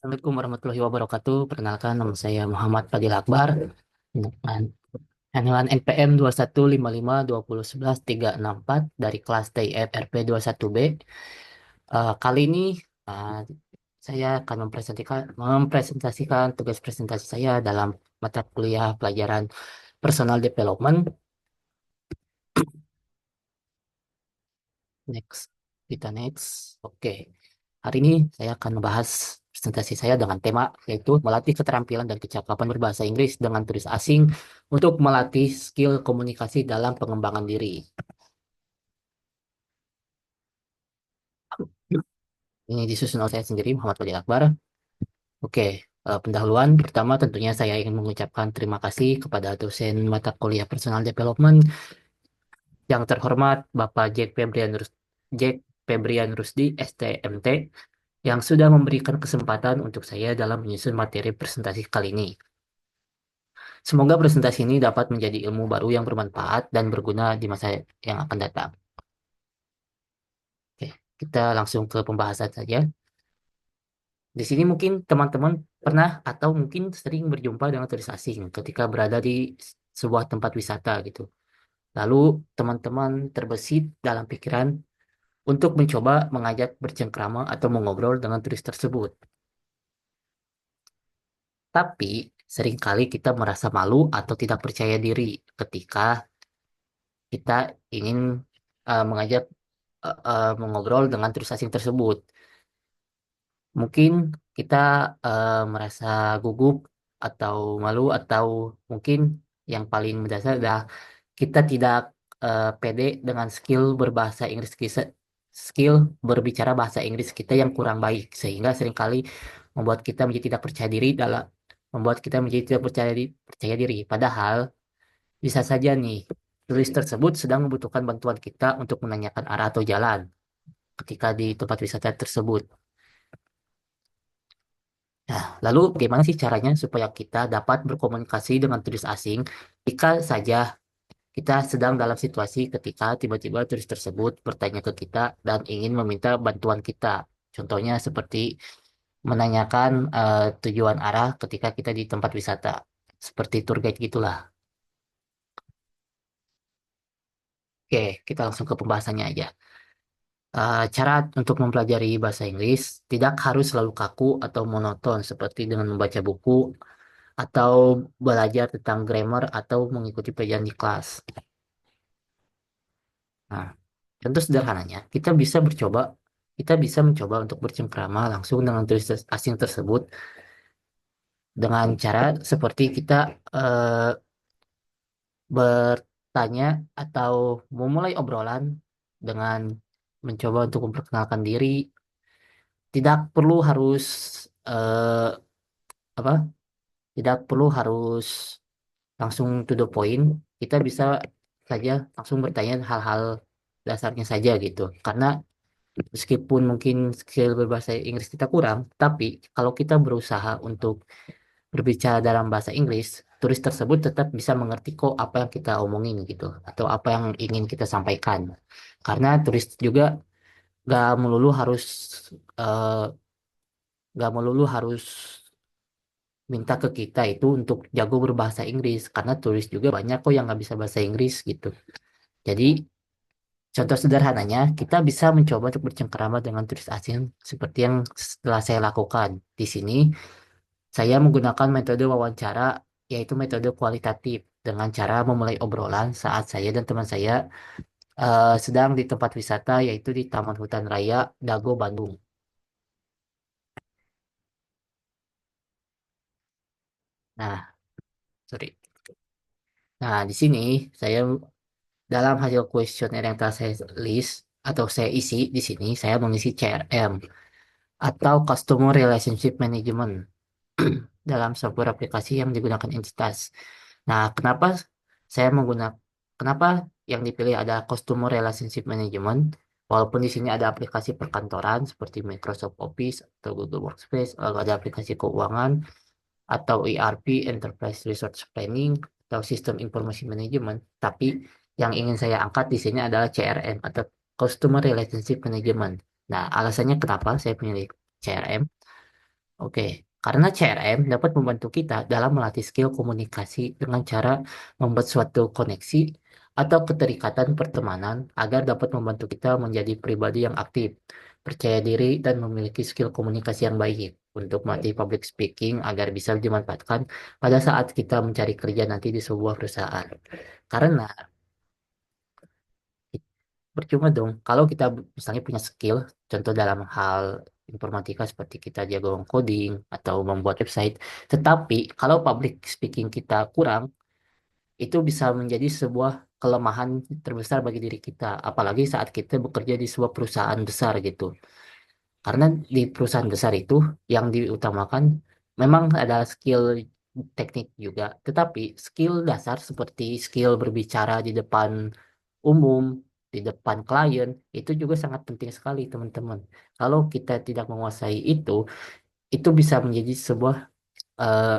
Assalamualaikum warahmatullahi wabarakatuh. Perkenalkan, nama saya Muhammad Fadil Akbar dengan handle NPM 21552011 364 dari kelas TIF RP 21B. Kali ini eh, saya akan mempresentasikan tugas presentasi saya dalam mata kuliah pelajaran Personal Development. Next, kita next. Oke. Hari ini saya akan membahas presentasi saya dengan tema yaitu melatih keterampilan dan kecakapan berbahasa Inggris dengan turis asing untuk melatih skill komunikasi dalam pengembangan diri. Ini disusun oleh saya sendiri, Muhammad Fadil Akbar. Oke, pendahuluan pertama tentunya saya ingin mengucapkan terima kasih kepada dosen mata kuliah Personal Development yang terhormat Bapak Jack Febrian Rusdi, STMT, yang sudah memberikan kesempatan untuk saya dalam menyusun materi presentasi kali ini. Semoga presentasi ini dapat menjadi ilmu baru yang bermanfaat dan berguna di masa yang akan datang. Oke, kita langsung ke pembahasan saja. Di sini mungkin teman-teman pernah atau mungkin sering berjumpa dengan turis asing ketika berada di sebuah tempat wisata gitu. Lalu teman-teman terbesit dalam pikiran untuk mencoba mengajak bercengkrama atau mengobrol dengan turis tersebut. Tapi seringkali kita merasa malu atau tidak percaya diri ketika kita ingin mengajak mengobrol dengan turis asing tersebut. Mungkin kita merasa gugup atau malu atau mungkin yang paling mendasar adalah kita tidak pede dengan skill berbicara bahasa Inggris kita yang kurang baik sehingga seringkali membuat kita menjadi tidak percaya diri dalam membuat kita menjadi tidak percaya diri. Padahal bisa saja nih turis tersebut sedang membutuhkan bantuan kita untuk menanyakan arah atau jalan ketika di tempat wisata tersebut. Nah, lalu bagaimana sih caranya supaya kita dapat berkomunikasi dengan turis asing jika saja kita sedang dalam situasi ketika tiba-tiba turis tersebut bertanya ke kita dan ingin meminta bantuan kita. Contohnya seperti menanyakan tujuan arah ketika kita di tempat wisata. Seperti tour guide gitulah. Oke, kita langsung ke pembahasannya aja. Cara untuk mempelajari bahasa Inggris tidak harus selalu kaku atau monoton seperti dengan membaca buku atau belajar tentang grammar atau mengikuti pelajaran di kelas. Nah, contoh sederhananya, kita bisa mencoba untuk bercengkrama langsung dengan turis asing tersebut dengan cara seperti kita eh, bertanya atau memulai obrolan dengan mencoba untuk memperkenalkan diri. Tidak perlu harus eh, apa? Tidak perlu harus langsung to the point. Kita bisa saja langsung bertanya hal-hal dasarnya saja gitu. Karena meskipun mungkin skill berbahasa Inggris kita kurang, tapi kalau kita berusaha untuk berbicara dalam bahasa Inggris, turis tersebut tetap bisa mengerti kok apa yang kita omongin gitu, atau apa yang ingin kita sampaikan. Karena turis juga gak melulu harus eh, gak melulu harus minta ke kita itu untuk jago berbahasa Inggris, karena turis juga banyak kok yang nggak bisa bahasa Inggris gitu. Jadi contoh sederhananya, kita bisa mencoba untuk bercengkerama dengan turis asing seperti yang setelah saya lakukan. Di sini, saya menggunakan metode wawancara, yaitu metode kualitatif, dengan cara memulai obrolan saat saya dan teman saya sedang di tempat wisata, yaitu di Taman Hutan Raya Dago, Bandung. Nah, sorry. Nah, di sini saya dalam hasil kuesioner yang telah saya list atau saya isi di sini, saya mengisi CRM atau Customer Relationship Management dalam sebuah aplikasi yang digunakan entitas. Nah, kenapa yang dipilih ada Customer Relationship Management? Walaupun di sini ada aplikasi perkantoran seperti Microsoft Office atau Google Workspace, lalu ada aplikasi keuangan atau ERP, Enterprise Resource Planning, atau Sistem Information Management. Tapi yang ingin saya angkat di sini adalah CRM atau Customer Relationship Management. Nah, alasannya kenapa saya pilih CRM? Oke, karena CRM dapat membantu kita dalam melatih skill komunikasi dengan cara membuat suatu koneksi atau keterikatan pertemanan agar dapat membantu kita menjadi pribadi yang aktif, percaya diri, dan memiliki skill komunikasi yang baik untuk melatih public speaking agar bisa dimanfaatkan pada saat kita mencari kerja nanti di sebuah perusahaan. Karena percuma dong kalau kita misalnya punya skill, contoh dalam hal informatika seperti kita jago coding atau membuat website, tetapi kalau public speaking kita kurang, itu bisa menjadi sebuah kelemahan terbesar bagi diri kita, apalagi saat kita bekerja di sebuah perusahaan besar gitu. Karena di perusahaan besar itu yang diutamakan memang ada skill teknik juga, tetapi skill dasar seperti skill berbicara di depan umum, di depan klien, itu juga sangat penting sekali, teman-teman. Kalau kita tidak menguasai itu bisa menjadi sebuah eh,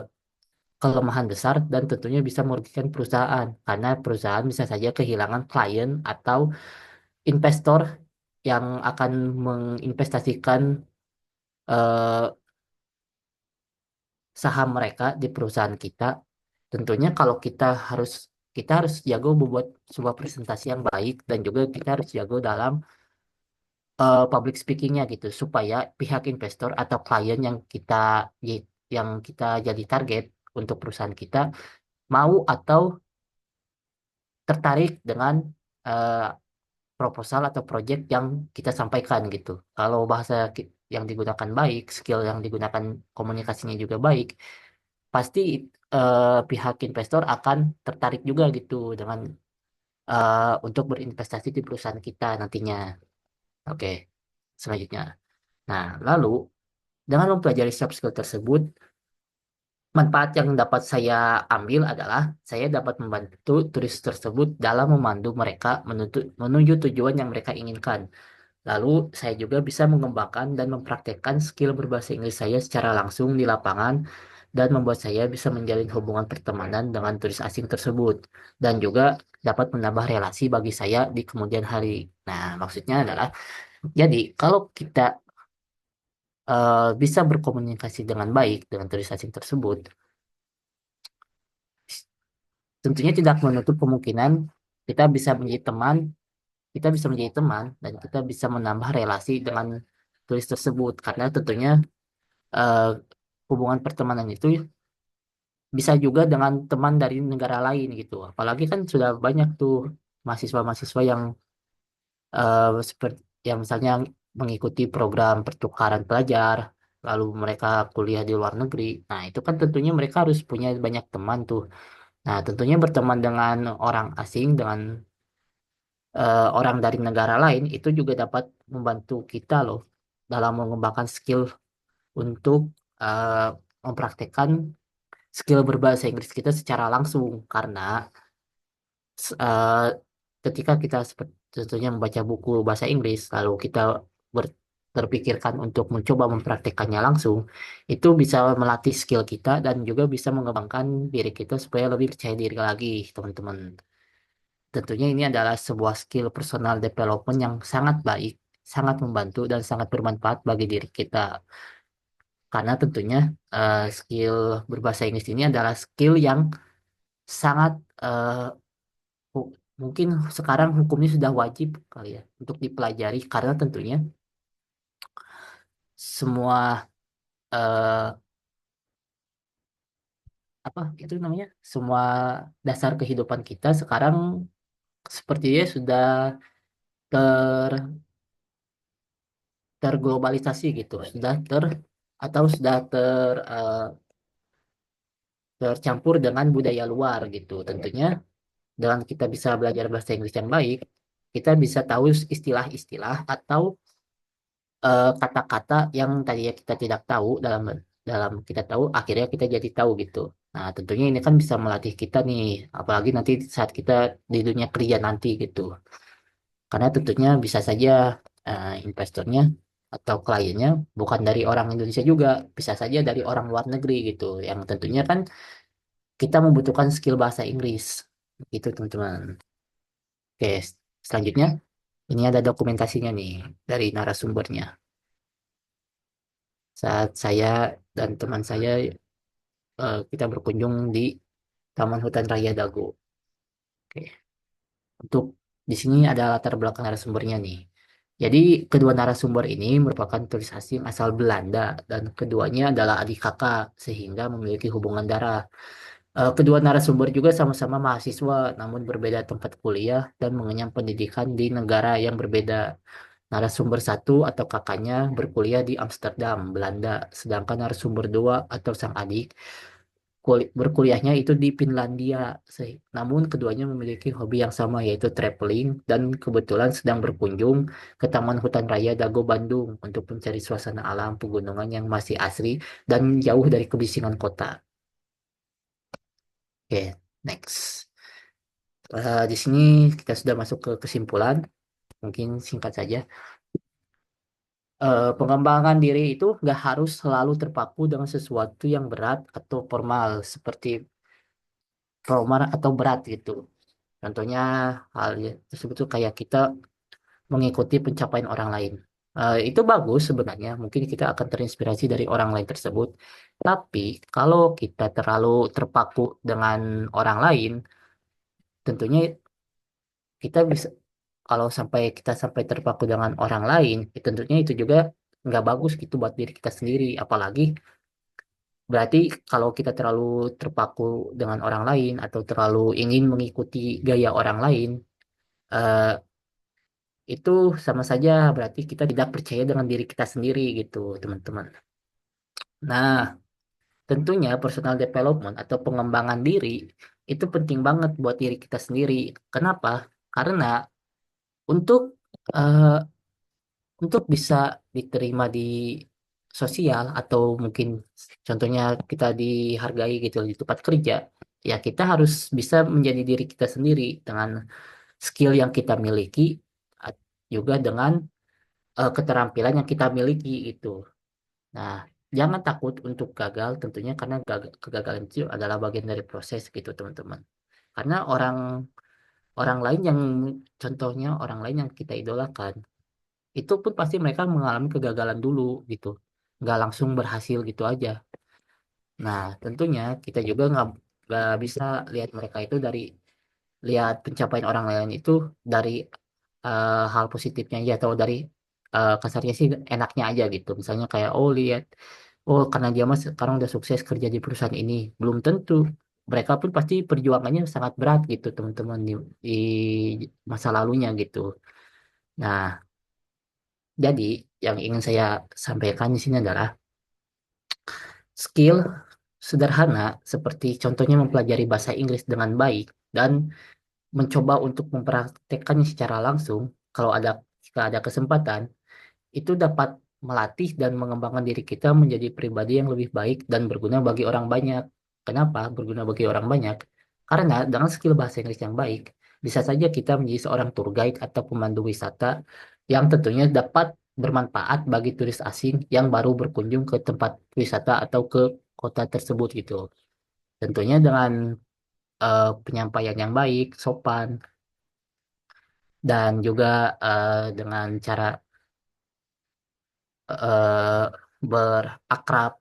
kelemahan besar dan tentunya bisa merugikan perusahaan, karena perusahaan bisa saja kehilangan klien atau investor yang akan menginvestasikan eh, saham mereka di perusahaan kita. Tentunya kalau kita harus jago membuat sebuah presentasi yang baik dan juga kita harus jago dalam public speakingnya gitu supaya pihak investor atau klien yang kita jadi target untuk perusahaan kita mau atau tertarik dengan eh, proposal atau project yang kita sampaikan gitu. Kalau yang digunakan baik, skill yang digunakan komunikasinya juga baik, pasti pihak investor akan tertarik juga gitu dengan untuk berinvestasi di perusahaan kita nantinya. Oke, selanjutnya. Nah, lalu dengan mempelajari soft skill tersebut, manfaat yang dapat saya ambil adalah saya dapat membantu turis tersebut dalam memandu mereka menuju tujuan yang mereka inginkan. Lalu saya juga bisa mengembangkan dan mempraktekkan skill berbahasa Inggris saya secara langsung di lapangan dan membuat saya bisa menjalin hubungan pertemanan dengan turis asing tersebut dan juga dapat menambah relasi bagi saya di kemudian hari. Nah, maksudnya adalah jadi kalau kita bisa berkomunikasi dengan baik dengan turis asing tersebut, tentunya tidak menutup kemungkinan kita bisa menjadi teman, kita bisa menjadi teman dan kita bisa menambah relasi dengan turis tersebut karena tentunya eh, hubungan pertemanan itu bisa juga dengan teman dari negara lain gitu. Apalagi kan sudah banyak tuh mahasiswa-mahasiswa yang seperti yang misalnya mengikuti program pertukaran pelajar, lalu mereka kuliah di luar negeri. Nah, itu kan tentunya mereka harus punya banyak teman tuh. Nah, tentunya berteman dengan orang asing, dengan orang dari negara lain, itu juga dapat membantu kita loh dalam mengembangkan skill untuk eh, mempraktekkan skill berbahasa Inggris kita secara langsung karena s- eh, ketika kita tentunya membaca buku bahasa Inggris lalu kita terpikirkan untuk mencoba mempraktekannya langsung itu bisa melatih skill kita dan juga bisa mengembangkan diri kita supaya lebih percaya diri lagi teman-teman. Tentunya ini adalah sebuah skill personal development yang sangat baik, sangat membantu dan sangat bermanfaat bagi diri kita karena tentunya skill berbahasa Inggris ini adalah skill yang sangat eh, hu- mungkin sekarang hukumnya sudah wajib kali ya untuk dipelajari karena tentunya semua eh, apa itu namanya semua dasar kehidupan kita sekarang sepertinya sudah ter terglobalisasi gitu sudah atau sudah tercampur dengan budaya luar gitu tentunya dengan kita bisa belajar bahasa Inggris yang baik kita bisa tahu istilah-istilah atau kata-kata yang tadinya kita tidak tahu dalam dalam kita tahu akhirnya kita jadi tahu gitu. Nah, tentunya ini kan bisa melatih kita nih, apalagi nanti saat kita di dunia kerja nanti gitu. Karena tentunya bisa saja investornya atau kliennya bukan dari orang Indonesia juga, bisa saja dari orang luar negeri gitu. Yang tentunya kan kita membutuhkan skill bahasa Inggris. Gitu, teman-teman. Oke, selanjutnya ini ada dokumentasinya nih dari narasumbernya. saat saya dan teman saya kita berkunjung di Taman Hutan Raya Dago. Oke. Untuk di sini ada latar belakang narasumbernya nih. Jadi kedua narasumber ini merupakan turis asing asal Belanda dan keduanya adalah adik kakak sehingga memiliki hubungan darah. Kedua narasumber juga sama-sama mahasiswa namun berbeda tempat kuliah dan mengenyam pendidikan di negara yang berbeda. Narasumber satu atau kakaknya berkuliah di Amsterdam, Belanda, sedangkan narasumber dua atau sang adik berkuliahnya itu di Finlandia. Namun keduanya memiliki hobi yang sama yaitu traveling dan kebetulan sedang berkunjung ke Taman Hutan Raya Dago Bandung untuk mencari suasana alam pegunungan yang masih asri dan jauh dari kebisingan kota. Oke, next. Di sini kita sudah masuk ke kesimpulan. Mungkin singkat saja. Pengembangan diri itu nggak harus selalu terpaku dengan sesuatu yang berat atau formal seperti formal atau berat gitu. Contohnya hal tersebut tuh kayak kita mengikuti pencapaian orang lain. Itu bagus sebenarnya. Mungkin kita akan terinspirasi dari orang lain tersebut. Tapi kalau kita terlalu terpaku dengan orang lain, tentunya kita bisa kalau kita sampai terpaku dengan orang lain, tentunya itu juga nggak bagus gitu buat diri kita sendiri. Apalagi berarti kalau kita terlalu terpaku dengan orang lain atau terlalu ingin mengikuti gaya orang lain, eh, itu sama saja berarti kita tidak percaya dengan diri kita sendiri gitu, teman-teman. Nah, tentunya personal development atau pengembangan diri itu penting banget buat diri kita sendiri. Kenapa? Karena untuk eh, untuk bisa diterima di sosial atau mungkin contohnya kita dihargai gitu di tempat kerja, ya kita harus bisa menjadi diri kita sendiri dengan skill yang kita miliki, a- juga dengan keterampilan yang kita miliki itu. Nah, jangan takut untuk gagal tentunya karena kegagalan itu adalah bagian dari proses gitu teman-teman. Karena orang orang lain yang contohnya orang lain yang kita idolakan itu pun pasti mereka mengalami kegagalan dulu gitu, nggak langsung berhasil gitu aja. Nah, tentunya kita juga nggak bisa lihat mereka itu dari lihat pencapaian orang lain itu dari hal positifnya aja atau dari kasarnya sih enaknya aja gitu. Misalnya kayak oh lihat oh karena dia mas sekarang udah sukses kerja di perusahaan ini, belum tentu. Mereka pun pasti perjuangannya sangat berat gitu teman-teman di masa lalunya gitu. Nah, jadi yang ingin saya sampaikan di sini adalah skill sederhana seperti contohnya mempelajari bahasa Inggris dengan baik dan mencoba untuk mempraktekkannya secara langsung kalau ada jika ada kesempatan itu dapat melatih dan mengembangkan diri kita menjadi pribadi yang lebih baik dan berguna bagi orang banyak. Kenapa berguna bagi orang banyak? Karena dengan skill bahasa Inggris yang baik, bisa saja kita menjadi seorang tour guide atau pemandu wisata yang tentunya dapat bermanfaat bagi turis asing yang baru berkunjung ke tempat wisata atau ke kota tersebut gitu. Tentunya dengan penyampaian yang baik, sopan, dan juga dengan cara berakrab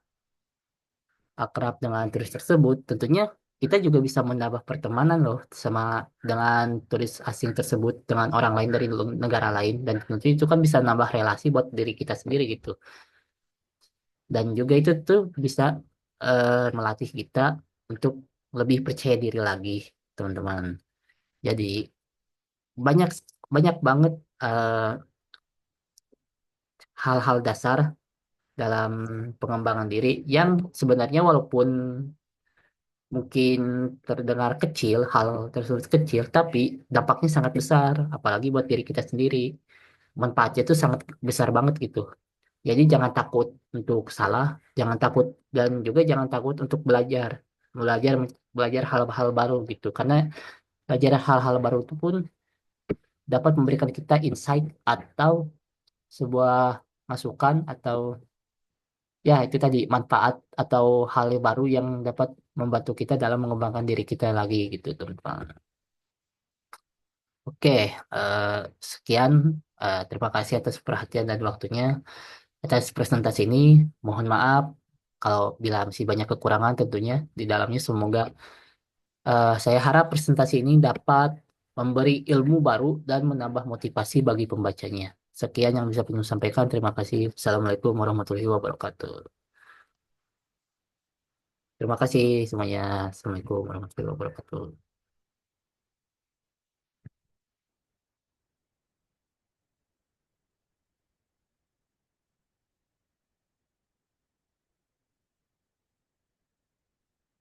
akrab dengan turis tersebut, tentunya kita juga bisa menambah pertemanan loh sama dengan turis asing tersebut dengan orang lain dari negara lain dan tentu itu kan bisa nambah relasi buat diri kita sendiri gitu. Dan juga itu tuh bisa melatih kita untuk lebih percaya diri lagi, teman-teman. Jadi banyak banyak banget eh, hal-hal dasar dalam pengembangan diri yang sebenarnya walaupun mungkin terdengar kecil, hal tersebut kecil, tapi dampaknya sangat besar, apalagi buat diri kita sendiri. Manfaatnya itu sangat besar banget gitu. Jadi jangan takut untuk salah, jangan takut dan juga jangan takut untuk belajar, belajar belajar hal-hal baru gitu. Karena belajar hal-hal baru itu pun dapat memberikan kita insight atau sebuah masukan atau ya itu tadi manfaat atau hal yang baru yang dapat membantu kita dalam mengembangkan diri kita lagi gitu teman-teman. Oke, sekian. Terima kasih atas perhatian dan waktunya. Atas presentasi ini, mohon maaf kalau bila masih banyak kekurangan tentunya di dalamnya. Semoga saya harap presentasi ini dapat memberi ilmu baru dan menambah motivasi bagi pembacanya. Sekian yang bisa saya sampaikan. Terima kasih. Assalamualaikum warahmatullahi wabarakatuh. Terima kasih semuanya. Assalamualaikum warahmatullahi wabarakatuh.